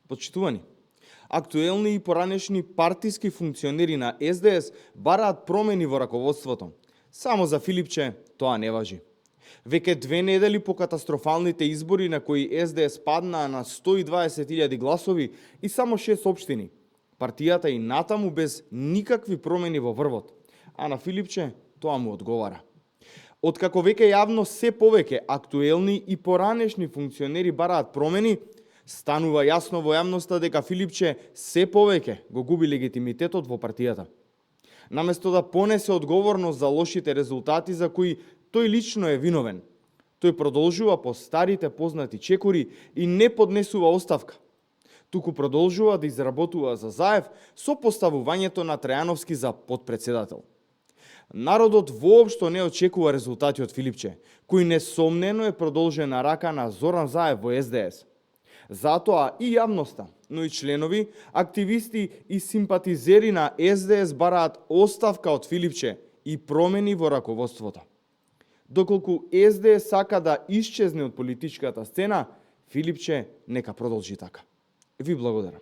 Почитувани, актуелни и поранешни партиски функционери на СДС бараат промени во раководството. Само за Филипче тоа не важи. Веќе 2 недели по катастрофалните избори на кои СДС паднаа на 120.000 гласови и само 6 општини, партијата и натаму без никакви промени во врвот, а на Филипче тоа му одговара. Откако веќе јавно се повеќе актуелни и поранешни функционери бараат промени, станува јасно во јавноста дека Филипче се повеќе го губи легитимитетот во партијата. Наместо да понесе одговорност за лошите резултати за кои тој лично е виновен, тој продолжува по старите познати чекори и не поднесува оставка. Туку продолжува да изработува за Заев со поставувањето на Трајановски за потпредседател. Народот воопшто не очекува резултати од Филипче, кој несомнено е продолжена рака на Зоран Заев во СДС. Затоа и јавноста, но и членови, активисти и симпатизери на СДС бараат оставка од Филипче и промени во раководството. Доколку СДС сака да исчезне од политичката сцена, Филипче нека продолжи така. Ви благодарам.